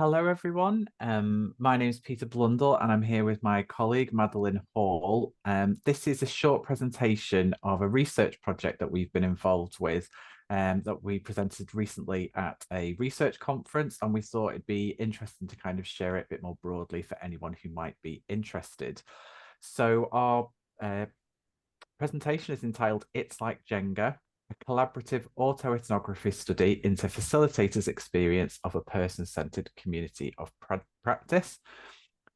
Hello, everyone. My name is Peter Blundell, and I'm here with my colleague Madeline Hall. This is a short presentation of a research project that we've been involved with, that we presented recently at a research conference, and we thought it'd be interesting to kind of share it a bit more broadly for anyone who might be interested. So our presentation is entitled It's Like Jenga, a collaborative autoethnography study into facilitators' experience of a person-centered community of practice.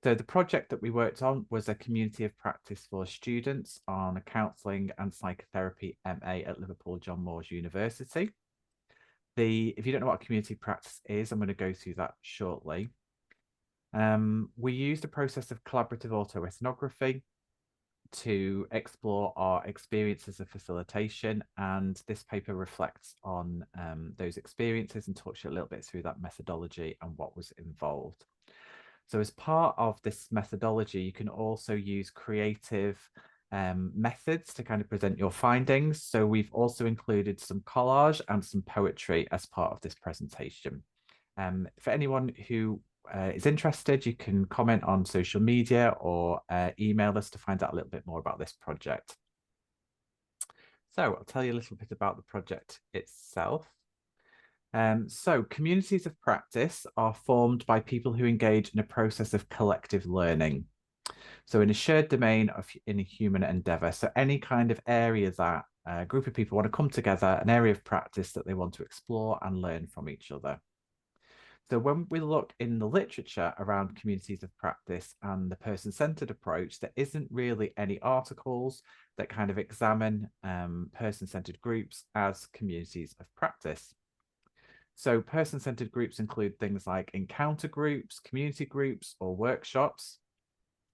So the project that we worked on was a community of practice for students on a counselling and psychotherapy MA at Liverpool John Moores University. If you don't know what a community practice is, I'm going to go through that shortly. We used a process of collaborative autoethnography to explore our experiences of facilitation, and this paper reflects on those experiences and talks you a little bit through that methodology and what was involved. So as part of this methodology, you can also use creative methods to kind of present your findings. So we've also included some collage and some poetry as part of this presentation. For anyone who is interested, you can comment on social media or email us to find out a little bit more about this project. So I'll tell you a little bit about the project itself. So communities of practice are formed by people who engage in a process of collective learning. So in a shared domain in a human endeavor. So any kind of area that a group of people want to come together, an area of practice that they want to explore and learn from each other. So when we look in the literature around communities of practice and the person-centered approach, there isn't really any articles that kind of examine person-centered groups as communities of practice. So person-centered groups include things like encounter groups, community groups, or workshops.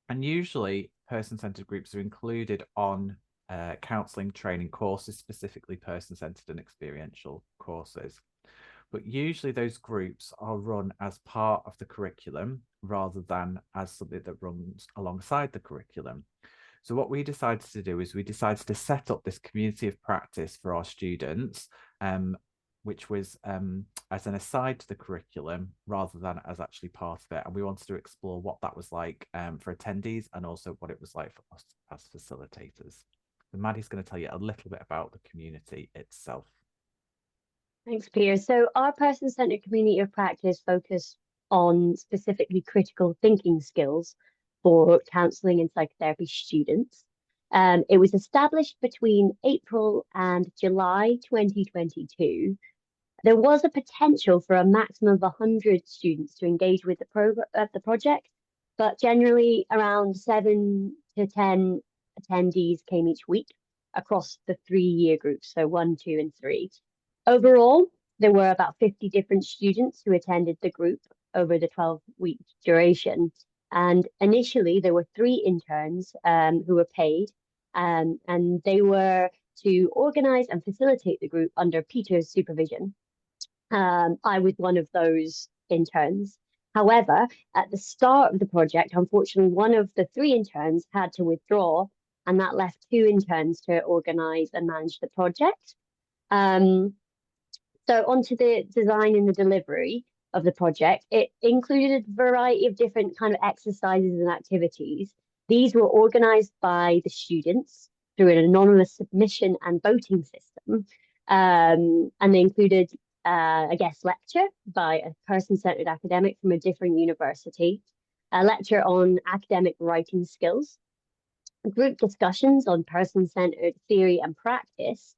And usually person-centered groups are included on counselling training courses, specifically person-centered and experiential courses. But usually those groups are run as part of the curriculum rather than as something that runs alongside the curriculum. So what we decided to do is we decided to set up this community of practice for our students, which was as an aside to the curriculum rather than as actually part of it. And we wanted to explore what that was like for attendees and also what it was like for us as facilitators. So Maddie's going to tell you a little bit about the community itself. Thanks, Peter. So our person-centered community of practice focus on specifically critical thinking skills for counselling and psychotherapy students. It was established between April and July 2022. There was a potential for a maximum of 100 students to engage with the project, but generally around 7 to 10 attendees came each week across the 3-year groups, so 1, 2, and 3. Overall, there were about 50 different students who attended the group over the 12-week duration. And initially, there were 3 interns who were paid, and they were to organize and facilitate the group under Peter's supervision. I was one of those interns. However, at the start of the project, unfortunately, one of the 3 interns had to withdraw, and that left 2 interns to organize and manage the project. So onto the design and the delivery of the project, it included a variety of different kind of exercises and activities. These were organized by the students through an anonymous submission and voting system. And they included a guest lecture by a person-centered academic from a different university, a lecture on academic writing skills, group discussions on person-centered theory and practice,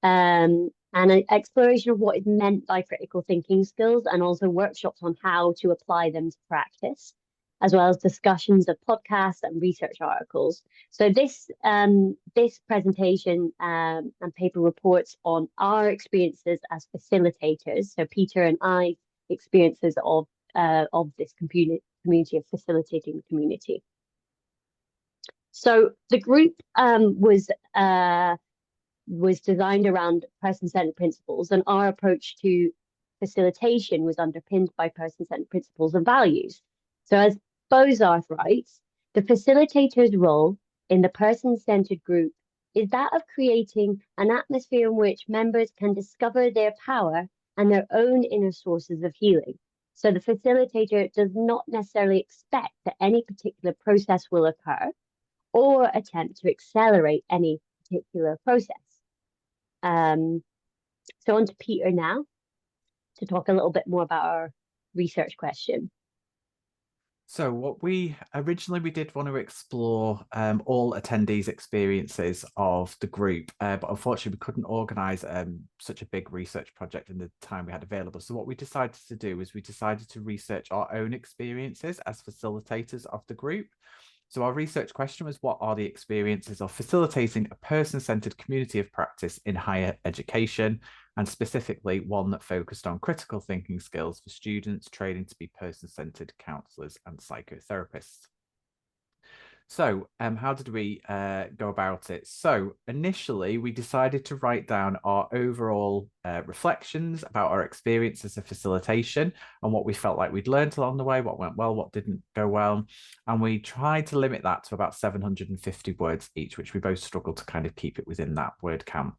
and an exploration of what is meant by critical thinking skills, and also workshops on how to apply them to practice, as well as discussions of podcasts and research articles. So this presentation and paper reports on our experiences as facilitators. So Peter and I experiences of this community of facilitating the community. So the group was designed around person-centered principles, and our approach to facilitation was underpinned by person-centered principles and values. So as Bozarth writes, the facilitator's role in the person-centered group is that of creating an atmosphere in which members can discover their power and their own inner sources of healing. So the facilitator does not necessarily expect that any particular process will occur or attempt to accelerate any particular process. So on to Peter now to talk a little bit more about our research question. So what we did want to explore all attendees' experiences of the group, but unfortunately we couldn't organise such a big research project in the time we had available. So what we decided to do is we decided to research our own experiences as facilitators of the group. So our research question was, what are the experiences of facilitating a person-centered community of practice in higher education, and specifically one that focused on critical thinking skills for students training to be person-centered counsellors and psychotherapists. So how did we go about it? So initially, we decided to write down our overall reflections about our experiences of facilitation and what we felt like we'd learned along the way, what went well, what didn't go well. And we tried to limit that to about 750 words each, which we both struggled to kind of keep it within that word count.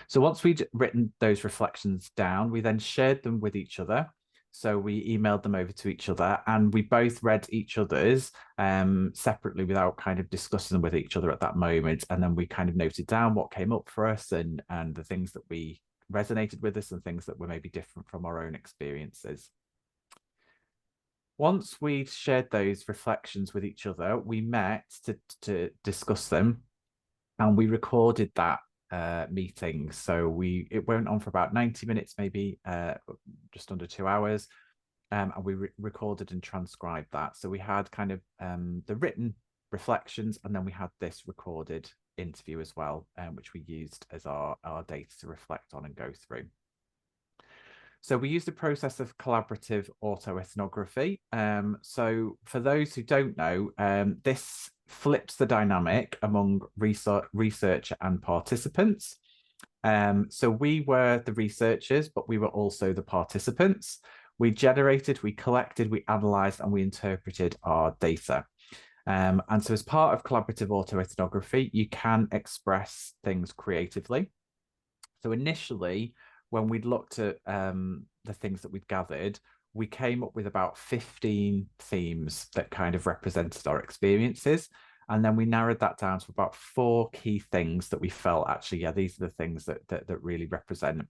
So once we'd written those reflections down, we then shared them with each other. So we emailed them over to each other, and we both read each other's separately without kind of discussing them with each other at that moment. And then we kind of noted down what came up for us and the things that we resonated with us and things that were maybe different from our own experiences. Once we'd shared those reflections with each other, we met to discuss them, and we recorded that meeting. So it went on for about 90 minutes, maybe just under 2 hours, and we recorded and transcribed that. So we had kind of the written reflections, and then we had this recorded interview as well, which we used as our data to reflect on and go through. So we used a process of collaborative autoethnography. So for those who don't know, this flips the dynamic among researcher and participants. So we were the researchers, but we were also the participants. We generated, we collected, we analysed, and we interpreted our data. And so as part of collaborative autoethnography, you can express things creatively. So initially, when we'd looked at the things that we'd gathered, we came up with about 15 themes that kind of represented our experiences. And then we narrowed that down to about 4 key things that we felt, actually, yeah, these are the things that really represent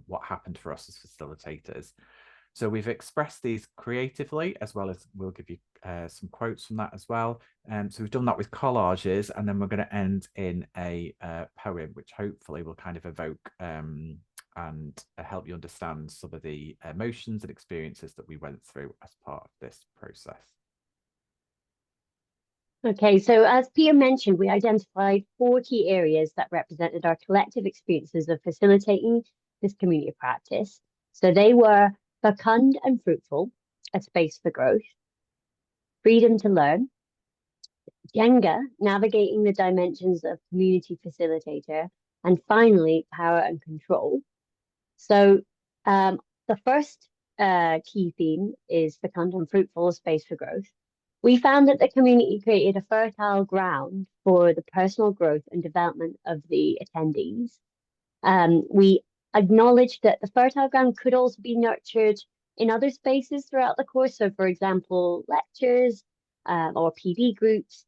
what happened for us as facilitators. So we've expressed these creatively, as well as we'll give you some quotes from that as well. So we've done that with collages, and then we're going to end in a poem, which hopefully will kind of evoke and help you understand some of the emotions and experiences that we went through as part of this process. Okay, so as Peter mentioned, we identified 4 key areas that represented our collective experiences of facilitating this community of practice. So they were fecund and fruitful, a space for growth; freedom to learn; Jenga, navigating the dimensions of community facilitator; and finally, power and control. So the first key theme is fecund and fruitful, a space for growth. We found that the community created a fertile ground for the personal growth and development of the attendees. We acknowledged that the fertile ground could also be nurtured in other spaces throughout the course. So, for example, lectures or PD groups.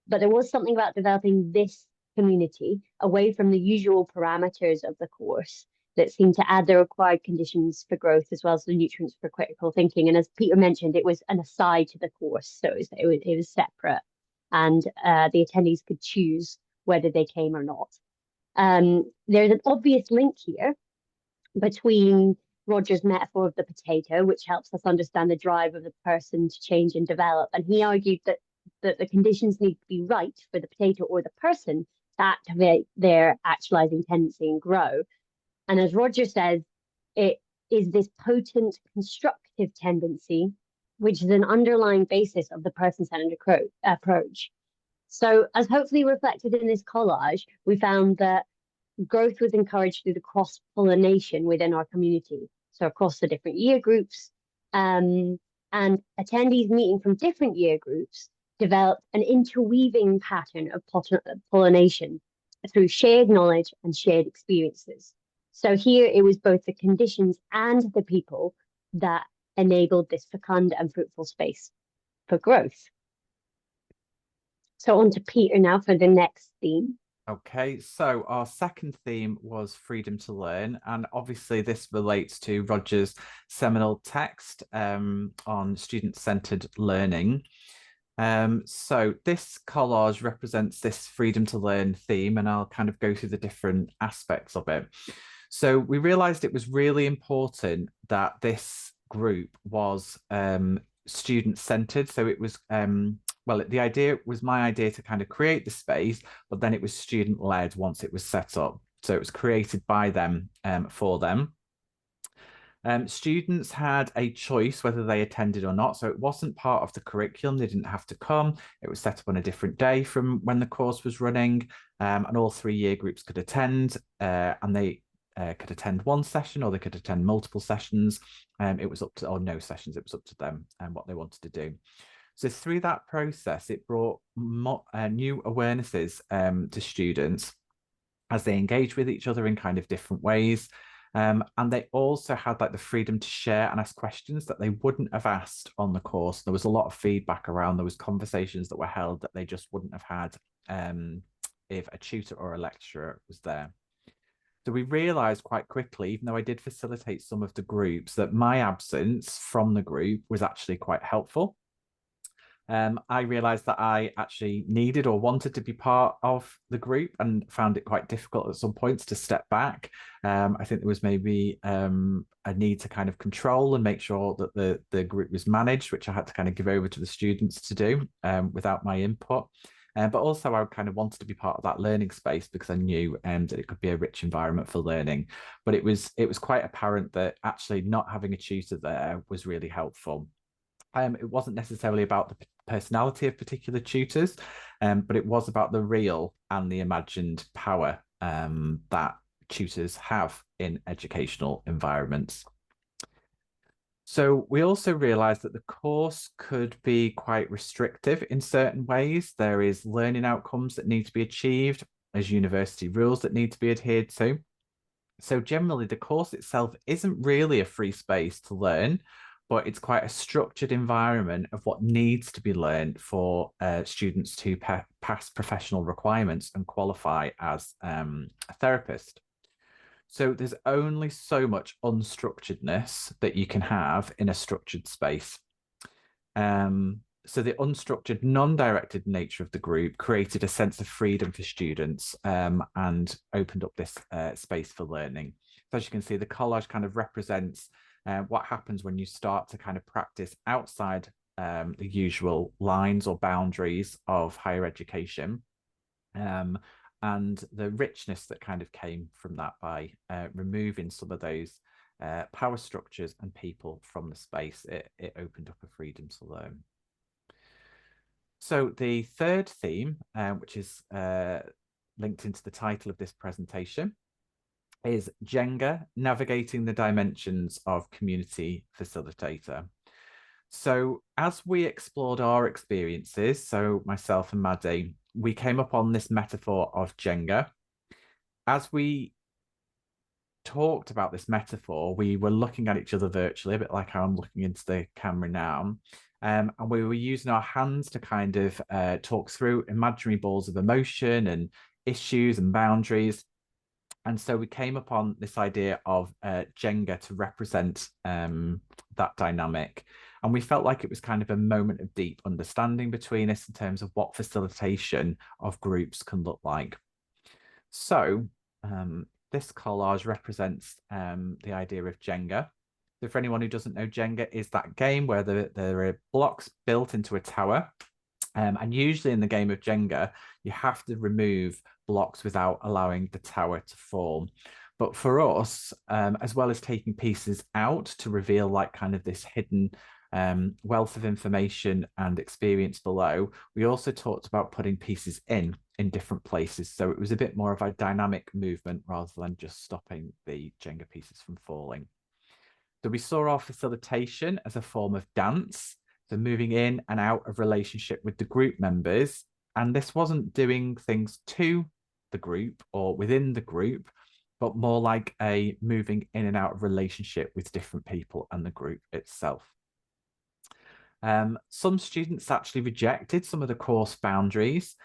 But there was something about developing this community away from the usual parameters of the course that seemed to add the required conditions for growth, as well as the nutrients for critical thinking. And as Peter mentioned, it was an aside to the course, so it was separate, and the attendees could choose whether they came or not. There's an obvious link here between Roger's metaphor of the potato, which helps us understand the drive of the person to change and develop. And he argued that the conditions need to be right for the potato or the person to activate their actualizing tendency and grow. And as Roger says, it is this potent constructive tendency, which is an underlying basis of the person-centered approach. So as hopefully reflected in this collage, we found that growth was encouraged through the cross-pollination within our community. So across the different year groups, and attendees meeting from different year groups developed an interweaving pattern of pollination through shared knowledge and shared experiences. So here it was both the conditions and the people that enabled this fecund and fruitful space for growth. So on to Peter now for the next theme. Okay, so our second theme was freedom to learn, and obviously this relates to Roger's seminal text on student-centered learning. So this collage represents this freedom to learn theme, and I'll kind of go through the different aspects of it. So we realized it was really important that this group was student-centered. So it was well, the idea was my idea to kind of create the space, but then it was student-led once it was set up. So it was created by them for them. Students had a choice whether they attended or not. So it wasn't part of the curriculum. They didn't have to come. It was set up on a different day from when the course was running. And all 3 year groups could attend, and they could attend one session or they could attend multiple sessions. It was up to, or no sessions, it was up to them and what they wanted to do. So through that process, it brought new awarenesses to students as they engage with each other in kind of different ways. And they also had like the freedom to share and ask questions that they wouldn't have asked on the course. There was a lot of feedback around, there was conversations that were held that they just wouldn't have had if a tutor or a lecturer was there. So we realized quite quickly, even though I did facilitate some of the groups, that my absence from the group was actually quite helpful. I realized that I actually needed or wanted to be part of the group and found it quite difficult at some points to step back. I think there was maybe a need to kind of control and make sure that the group was managed, which I had to kind of give over to the students to do without my input. But also I kind of wanted to be part of that learning space because I knew that it could be a rich environment for learning. But it was quite apparent that actually not having a tutor there was really helpful. It wasn't necessarily about the personality of particular tutors, but it was about the real and the imagined power that tutors have in educational environments. So we also realized that the course could be quite restrictive in certain ways. There is learning outcomes that need to be achieved, as university rules that need to be adhered to. So generally, the course itself isn't really a free space to learn, but it's quite a structured environment of what needs to be learned for students to pass professional requirements and qualify as a therapist. So there's only so much unstructuredness that you can have in a structured space. So the unstructured, non-directed nature of the group created a sense of freedom for students and opened up this space for learning. So as you can see, the collage kind of represents what happens when you start to kind of practice outside the usual lines or boundaries of higher education. And the richness that kind of came from that by removing some of those power structures and people from the space, it opened up a freedom to learn. So the third theme, which is linked into the title of this presentation, is Jenga, Navigating the Dimensions of Community Facilitator. So as we explored our experiences, so myself and Maddie, we came up on this metaphor of Jenga. As we talked about this metaphor, we were looking at each other virtually, a bit like how I'm looking into the camera now. And we were using our hands to kind of talk through imaginary balls of emotion and issues and boundaries. And so we came upon this idea of Jenga to represent that dynamic. And we felt like it was kind of a moment of deep understanding between us in terms of what facilitation of groups can look like. So this collage represents the idea of Jenga. So for anyone who doesn't know, Jenga is that game where there are blocks built into a tower. And usually in the game of Jenga, you have to remove blocks without allowing the tower to fall. But for us, as well as taking pieces out to reveal like kind of this hidden wealth of information and experience below, we also talked about putting pieces in different places. So it was a bit more of a dynamic movement rather than just stopping the Jenga pieces from falling. So we saw our facilitation as a form of dance, so moving in and out of relationship with the group members. And this wasn't doing things to the group or within the group, but more like a moving in and out of relationship with different people and the group itself. Some students actually rejected some of the course boundaries,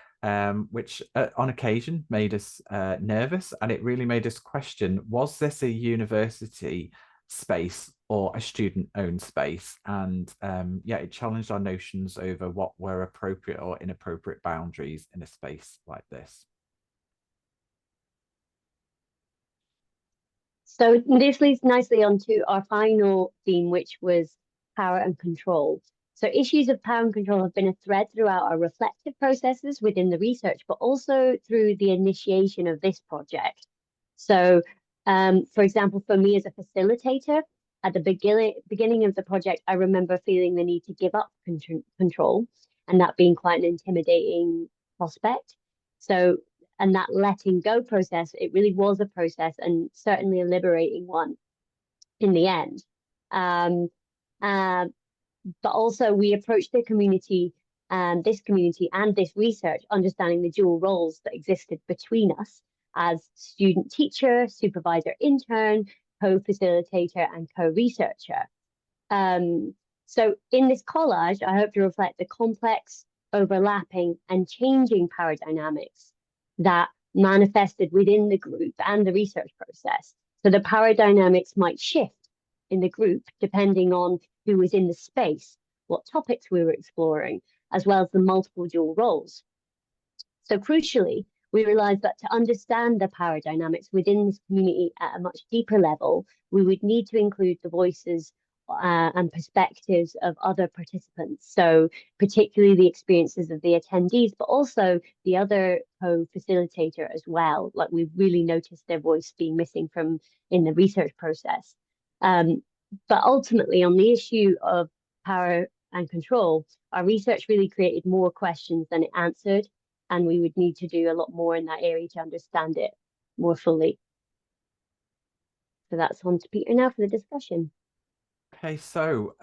which on occasion made us nervous, and it really made us question, was this a university space or a student-owned space? And yeah, it challenged our notions over what were appropriate or inappropriate boundaries in a space like this. So this leads nicely onto our final theme, which was power and control. So issues of power and control have been a thread throughout our reflective processes within the research, but also through the initiation of this project. So, for example, for me as a facilitator, at the beginning of the project, I remember feeling the need to give up control, and that being quite an intimidating prospect. So, and that letting go process, it really was a process, and certainly a liberating one in the end. But also we approached the community, this community and this research, understanding the dual roles that existed between us as student teacher, supervisor intern, co-facilitator and co-researcher. So in this collage, I hope to reflect the complex, overlapping and changing power dynamics that manifested within the group and the research process. So the power dynamics might shift in the group depending on who was in the space, what topics we were exploring, as well as the multiple dual roles. So crucially, we realized that to understand the power dynamics within this community at a much deeper level, we would need to include the voices and perspectives of other participants. So particularly the experiences of the attendees, but also the other co-facilitator as well. Like we really noticed their voice being missing from in the research process. But ultimately on the issue of power and control, our research really created more questions than it answered. And we would need to do a lot more in that area to understand it more fully. So that's on to Peter now for the discussion. Okay, so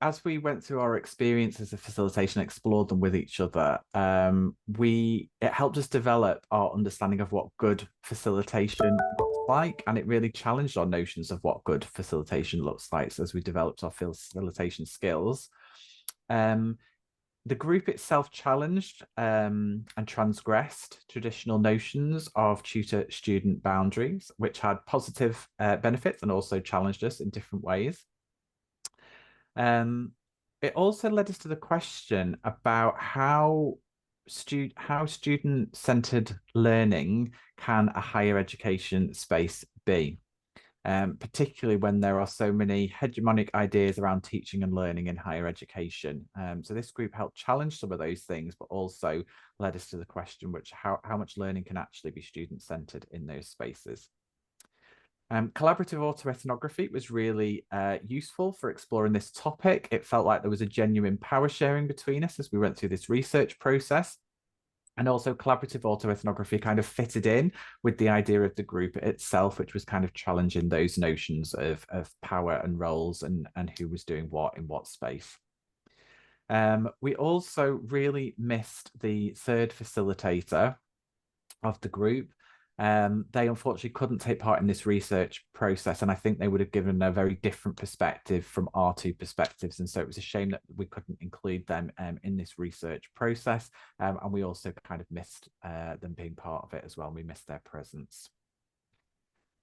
as we went through our experiences of facilitation, explored them with each other, it helped us develop our understanding of what good facilitation looks like, and it really challenged our notions of what good facilitation looks like as we developed our facilitation skills. The group itself challenged and transgressed traditional notions of tutor-student boundaries, which had positive benefits and also challenged us in different ways. It also led us to the question about how student-centered learning can a higher education space be, particularly when there are so many hegemonic ideas around teaching and learning in higher education. So this group helped challenge some of those things, but also led us to the question how much learning can actually be student-centered in those spaces. Collaborative autoethnography was really useful for exploring this topic. It felt like there was a genuine power sharing between us as we went through this research process. And also collaborative autoethnography kind of fitted in with the idea of the group itself, which was kind of challenging those notions of power and roles and who was doing what in what space. We also really missed the third facilitator of the group. They unfortunately couldn't take part in this research process, and I think they would have given a very different perspective from our two perspectives, and so it was a shame that we couldn't include them in this research process, and we also kind of missed them being part of it as well. We missed their presence.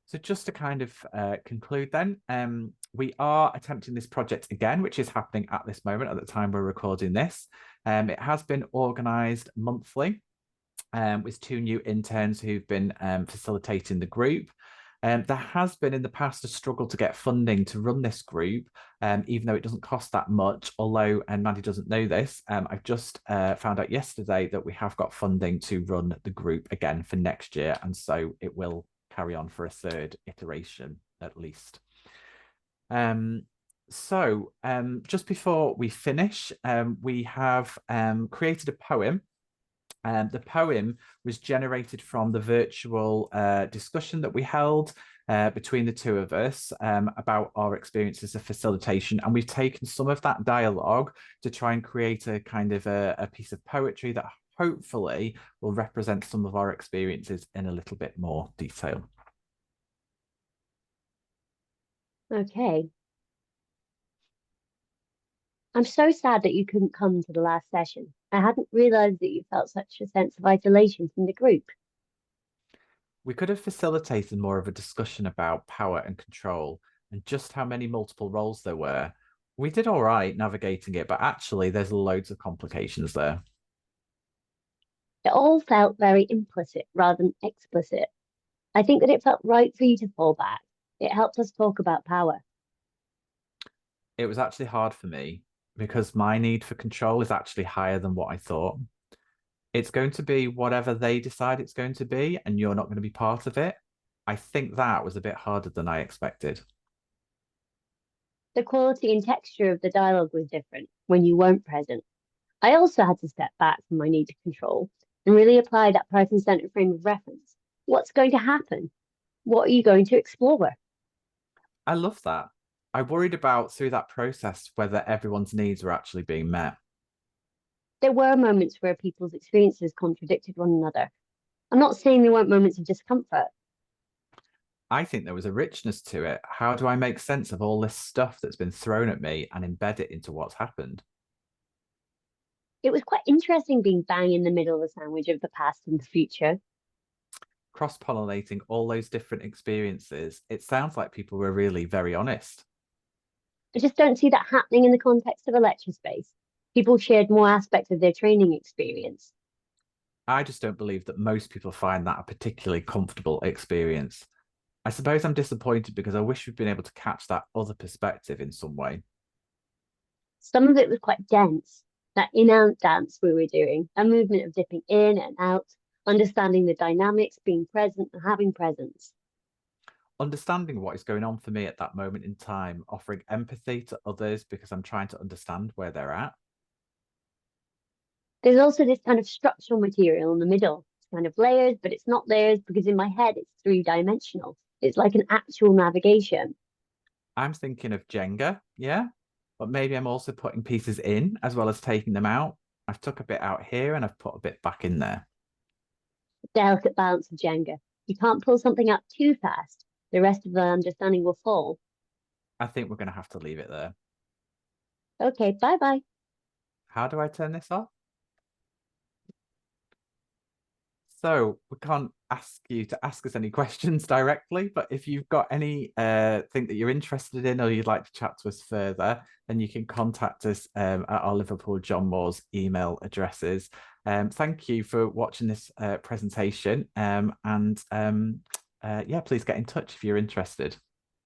So just to kind of conclude then, we are attempting this project again, which is happening at this moment, at the time we're recording this. It has been organised monthly, with 2 new interns who've been facilitating the group. There has been in the past a struggle to get funding to run this group, even though it doesn't cost that much, although, and Maddie doesn't know this, I've just found out yesterday that we have got funding to run the group again for next year, and so it will carry on for a third iteration at least. So just before we finish, we have created a poem. The poem was generated from the virtual discussion that we held between the two of us about our experiences of facilitation. And we've taken some of that dialogue to try and create a kind of a piece of poetry that hopefully will represent some of our experiences in a little bit more detail. Okay. I'm so sad that you couldn't come to the last session. I hadn't realized that you felt such a sense of isolation from the group. We could have facilitated more of a discussion about power and control and just how many multiple roles there were. We did all right navigating it, but actually there's loads of complications there. It all felt very implicit rather than explicit. I think that it felt right for you to fall back. It helped us talk about power. It was actually hard for me because my need for control is actually higher than what I thought. It's going to be whatever they decide it's going to be, and you're not going to be part of it. I think that was a bit harder than I expected. The quality and texture of the dialogue was different when you weren't present. I also had to step back from my need to control and really apply that person-centered frame of reference. What's going to happen? What are you going to explore? I love that. I worried about through that process whether everyone's needs were actually being met. There were moments where people's experiences contradicted one another. I'm not saying there weren't moments of discomfort. I think there was a richness to it. How do I make sense of all this stuff that's been thrown at me and embed it into what's happened? It was quite interesting being bang in the middle of the sandwich of the past and the future. Cross-pollinating all those different experiences, it sounds like people were really very honest. I just don't see that happening in the context of a lecture space. People shared more aspects of their training experience. I just don't believe that most people find that a particularly comfortable experience. I suppose I'm disappointed because I wish we'd been able to catch that other perspective in some way. Some of it was quite dense. That in-out dance we were doing, a movement of dipping in and out, understanding the dynamics, being present and having presence. Understanding what is going on for me at that moment in time, offering empathy to others because I'm trying to understand where they're at. There's also this kind of structural material in the middle. It's kind of layers, but it's not layers because in my head it's three-dimensional. It's like an actual navigation. I'm thinking of Jenga, yeah, but maybe I'm also putting pieces in as well as taking them out. I've took a bit out here and I've put a bit back in there. Delicate balance of Jenga. You can't pull something out too fast. The rest of the understanding will fall. I think we're going to have to leave it there. Okay, bye-bye. How do I turn this off? So we can't ask you to ask us any questions directly, but if you've got any thing that you're interested in or you'd like to chat to us further, then you can contact us at our Liverpool John Moores email addresses. Thank you for watching this presentation, and yeah, please get in touch if you're interested.